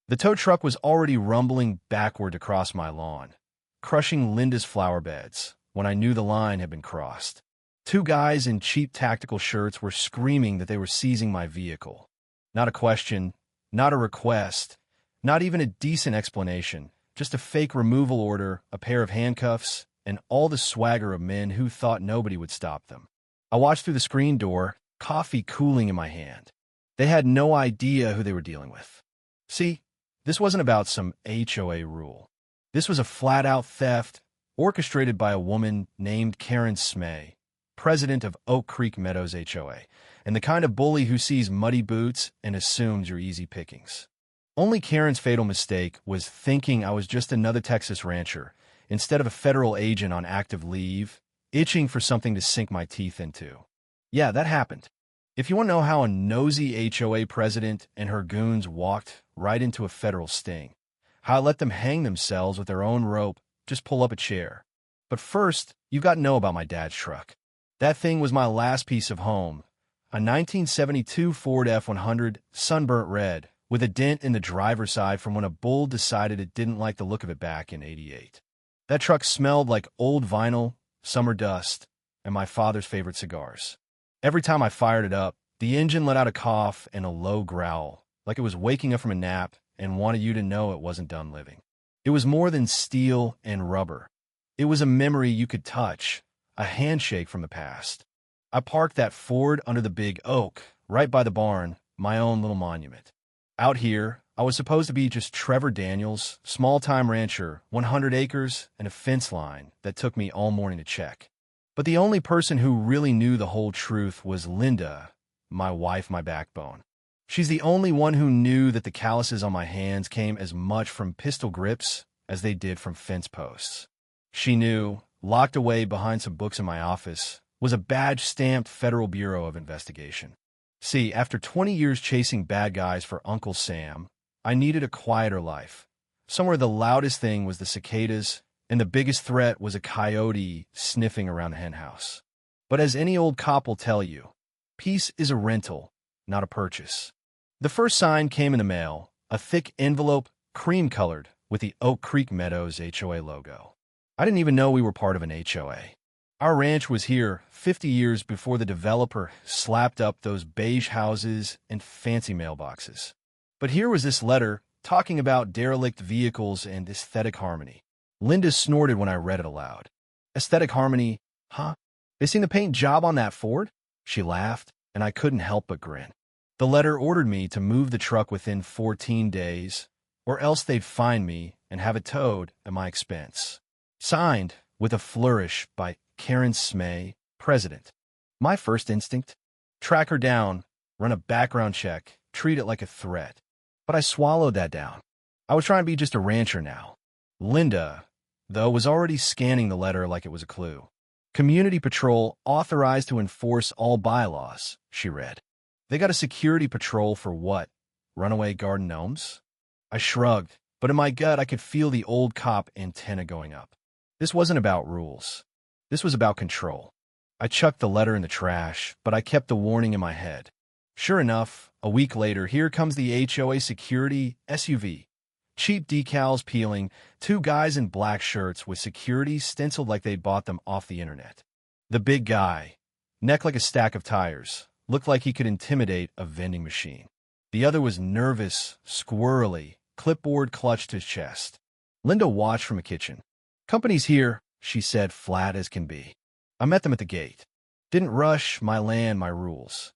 The tow truck was already rumbling backward across my lawn, crushing Linda's flower beds when I knew the line had been crossed. Two guys in cheap tactical shirts were screaming that they were seizing my vehicle. Not a question, not a request, not even a decent explanation, just a fake removal order, a pair of handcuffs, and all the swagger of men who thought nobody would stop them. I watched through the screen door, coffee cooling in my hand. They had no idea who they were dealing with. See, this wasn't about some HOA rule. This was a flat-out theft orchestrated by a woman named Karen Smay, president of Oak Creek Meadows HOA, and the kind of bully who sees muddy boots and assumes you're easy pickings. Only Karen's fatal mistake was thinking I was just another Texas rancher instead of a federal agent on active leave, itching for something to sink my teeth into. Yeah, that happened. If you want to know how a nosy HOA president and her goons walked right into a federal sting, how I let them hang themselves with their own rope, just pull up a chair. But first, you've got to know about my dad's truck. That thing was my last piece of home, a 1972 Ford F-100 sunburnt red with a dent in the driver's side from when a bull decided it didn't like the look of it back in '88. That truck smelled like old vinyl, summer dust, and my father's favorite cigars. Every time I fired it up, the engine let out a cough and a low growl, like it was waking up from a nap and wanted you to know it wasn't done living. It was more than steel and rubber. It was a memory you could touch, a handshake from the past. I parked that Ford under the big oak, right by the barn, my own little monument. Out here, I was supposed to be just Trevor Daniels, small-time rancher, 100 acres, and a fence line that took me all morning to check. But the only person who really knew the whole truth was Linda, my wife, my backbone. She's the only one who knew that the calluses on my hands came as much from pistol grips as they did from fence posts. She knew, locked away behind some books in my office, was a badge-stamped Federal Bureau of Investigation. See, after 20 years chasing bad guys for Uncle Sam, I needed a quieter life. Somewhere the loudest thing was the cicadas, and the biggest threat was a coyote sniffing around the henhouse. But as any old cop will tell you, peace is a rental, not a purchase. The first sign came in the mail, a thick envelope, cream-colored, with the Oak Creek Meadows HOA logo. I didn't even know we were part of an HOA. Our ranch was here 50 years before the developer slapped up those beige houses and fancy mailboxes. But here was this letter talking about derelict vehicles and aesthetic harmony. Linda snorted when I read it aloud. Aesthetic harmony, huh? They seen the paint job on that Ford? She laughed, and I couldn't help but grin. The letter ordered me to move the truck within 14 days, or else they'd fine me and have it towed at my expense. Signed, with a flourish, by Karen Smay, President. My first instinct? Track her down, run a background check, treat it like a threat. But I swallowed that down. I was trying to be just a rancher now. Linda, though, was already scanning the letter like it was a clue. Community Patrol authorized to enforce all bylaws, she read. They got a security patrol for what? Runaway garden gnomes? I shrugged, but in my gut I could feel the old cop antenna going up. This wasn't about rules. This was about control. I chucked the letter in the trash, but I kept the warning in my head. Sure enough, a week later, here comes the HOA security SUV. Cheap decals peeling, two guys in black shirts with security stenciled like they'd bought them off the internet. The big guy, neck like a stack of tires, looked like he could intimidate a vending machine. The other was nervous, squirrely, clipboard clutched to his chest. Linda watched from a kitchen. "Company's here," she said, flat as can be. I met them at the gate. Didn't rush, my land, my rules.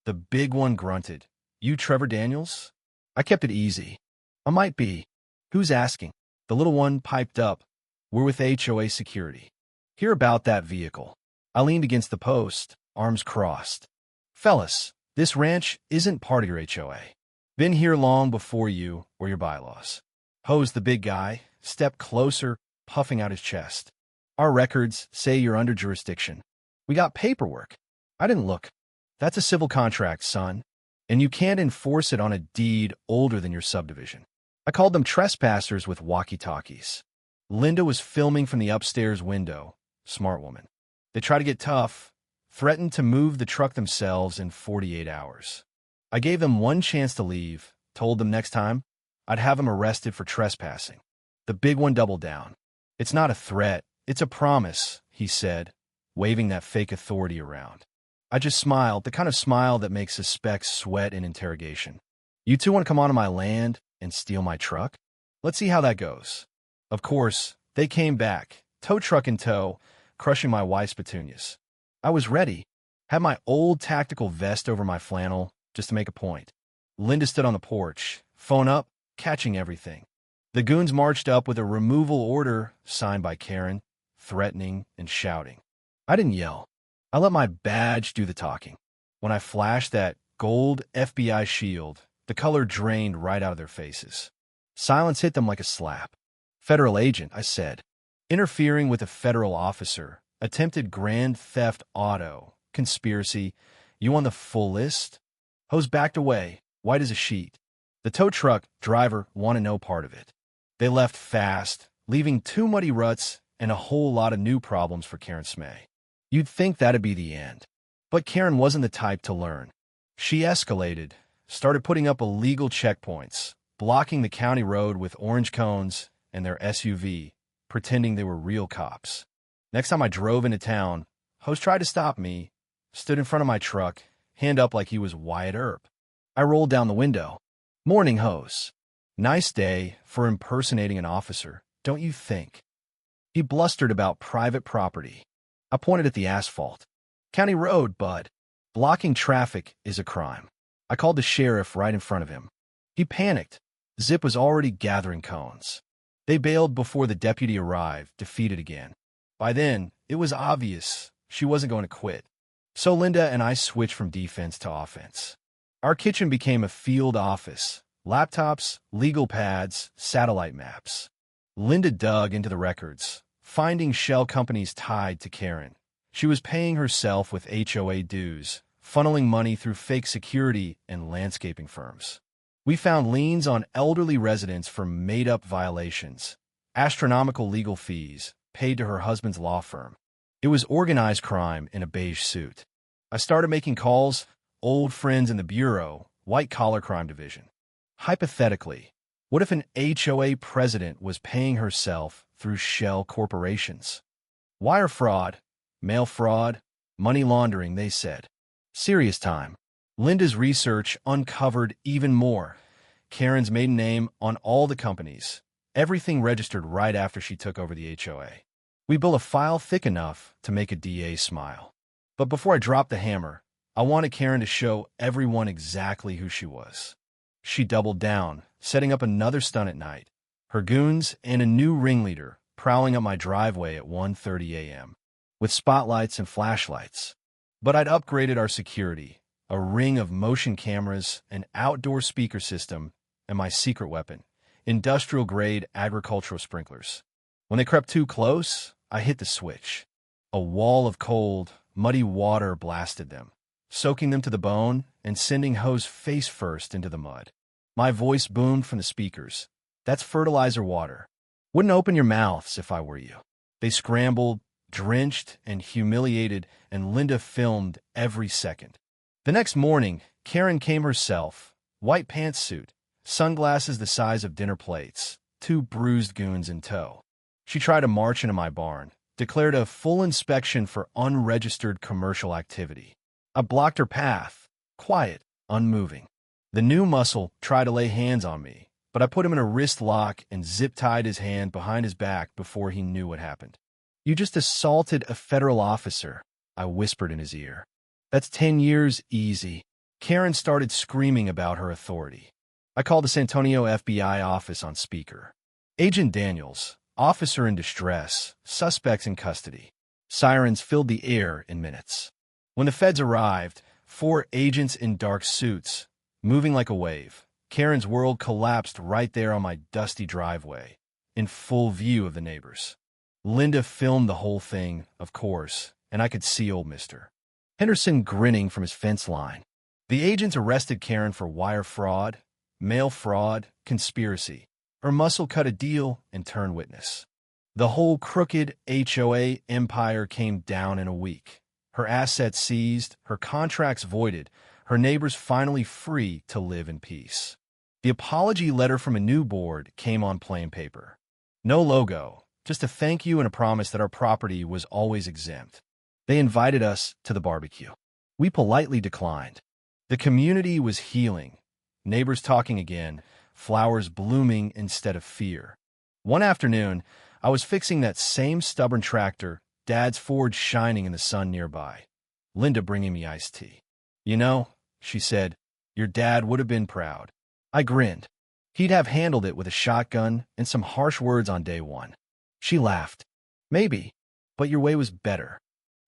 The big one grunted. "You Trevor Daniels?" I kept it easy. "I might be. Who's asking?" The little one piped up. "We're with HOA security. Hear about that vehicle." I leaned against the post, arms crossed. "Fellas, this ranch isn't part of your HOA. Been here long before you or your bylaws." Hosed the big guy, stepped closer, puffing out his chest. "Our records say you're under jurisdiction. We got paperwork." I didn't look. "That's a civil contract, son, and you can't enforce it on a deed older than your subdivision." I called them trespassers with walkie-talkies. Linda was filming from the upstairs window. Smart woman. They tried to get tough, threatened to move the truck themselves in 48 hours. I gave them one chance to leave, told them next time, I'd have him arrested for trespassing. The big one doubled down. "It's not a threat, it's a promise," he said, waving that fake authority around. I just smiled, the kind of smile that makes suspects sweat in interrogation. "You two want to come onto my land and steal my truck? Let's see how that goes." Of course, they came back, tow truck in tow, crushing my wife's petunias. I was ready. Had my old tactical vest over my flannel, just to make a point. Linda stood on the porch, phone up, catching everything. The goons marched up with a removal order signed by Karen, threatening and shouting. I didn't yell. I let my badge do the talking. When I flashed that gold FBI shield, the color drained right out of their faces. Silence hit them like a slap. "Federal agent," I said. "Interfering with a federal officer. Attempted grand theft auto. Conspiracy. You on the full list?" Hose backed away, white as a sheet. The tow truck driver wanted no part of it. They left fast, leaving 2 muddy ruts and a whole lot of new problems for Karen Smay. You'd think that'd be the end. But Karen wasn't the type to learn. She escalated, started putting up illegal checkpoints, blocking the county road with orange cones and their SUV, pretending they were real cops. Next time I drove into town, Hose tried to stop me, stood in front of my truck, hand up like he was Wyatt Earp. I rolled down the window. "Morning, Hose. Nice day for impersonating an officer, don't you think?" He blustered about private property. I pointed at the asphalt. "County road, bud. Blocking traffic is a crime." I called the sheriff right in front of him. He panicked. Zip was already gathering cones. They bailed before the deputy arrived, defeated again. By then, it was obvious she wasn't going to quit. So Linda and I switched from defense to offense. Our kitchen became a field office. Laptops, legal pads, satellite maps. Linda dug into the records, finding shell companies tied to Karen. She was paying herself with HOA dues, funneling money through fake security and landscaping firms. We found liens on elderly residents for made-up violations, astronomical legal fees paid to her husband's law firm. It was organized crime in a beige suit. I started making calls, old friends in the bureau, white-collar crime division. Hypothetically, what if an HOA president was paying herself through shell corporations? Wire fraud, mail fraud, money laundering, they said. Serious time. Linda's research uncovered even more. Karen's maiden name on all the companies. Everything registered right after she took over the HOA. We built a file thick enough to make a DA smile. But before I dropped the hammer, I wanted Karen to show everyone exactly who she was. She doubled down, setting up another stunt at night. Her goons and a new ringleader prowling up my driveway at 1:30 a.m. with spotlights and flashlights. But I'd upgraded our security, a ring of motion cameras, an outdoor speaker system, and my secret weapon, industrial-grade agricultural sprinklers. When they crept too close, I hit the switch. A wall of cold, muddy water blasted them, soaking them to the bone and sending Hose face first into the mud. My voice boomed from the speakers. "That's fertilizer water. Wouldn't open your mouths if I were you." They scrambled, drenched and humiliated, and Linda filmed every second. The next morning, Karen came herself, white pantsuit, sunglasses the size of dinner plates, 2 bruised goons in tow. She tried to march into my barn, declared a full inspection for unregistered commercial activity. I blocked her path, quiet, unmoving. The new muscle tried to lay hands on me, but I put him in a wrist lock and zip-tied his hand behind his back before he knew what happened. "You just assaulted a federal officer," I whispered in his ear. "That's 10 years easy." Karen started screaming about her authority. I called the San Antonio FBI office on speaker. "Agent Daniels, officer in distress, suspects in custody." Sirens filled the air in minutes. When the feds arrived, 4 agents in dark suits, moving like a wave. Karen's world collapsed right there on my dusty driveway, in full view of the neighbors. Linda filmed the whole thing, of course, and I could see old Mr. Henderson grinning from his fence line. The agents arrested Karen for wire fraud, mail fraud, conspiracy. Her muscle cut a deal and turned witness. The whole crooked HOA empire came down in a week. Her assets seized, her contracts voided, her neighbors finally free to live in peace. The apology letter from a new board came on plain paper. No logo, just a thank you and a promise that our property was always exempt. They invited us to the barbecue. We politely declined. The community was healing, neighbors talking again, flowers blooming instead of fear. One afternoon, I was fixing that same stubborn tractor, Dad's Ford shining in the sun nearby. Linda bringing me iced tea. You know, she said, your dad would have been proud. I grinned. He'd have handled it with a shotgun and some harsh words on day one. She laughed. Maybe, but your way was better.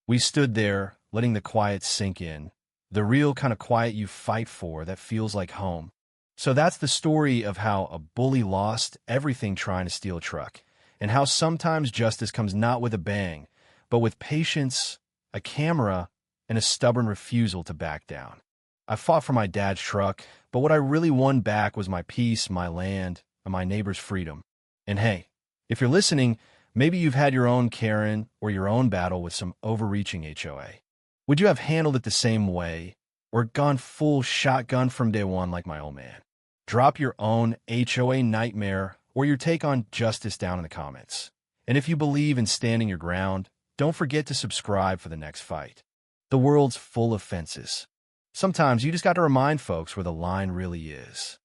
We stood there, letting the quiet sink in, the real kind of quiet you fight for that feels like home. So that's the story of how a bully lost everything trying to steal a truck, and how sometimes justice comes not with a bang, but with patience, a camera, and a stubborn refusal to back down. I fought for my dad's truck, but what I really won back was my peace, my land, and my neighbor's freedom. And hey, if you're listening, maybe you've had your own Karen or your own battle with some overreaching HOA. Would you have handled it the same way, or gone full shotgun from day one like my old man? Drop your own HOA nightmare or your take on justice down in the comments. And if you believe in standing your ground, don't forget to subscribe for the next fight. The world's full of fences. Sometimes you just got to remind folks where the line really is.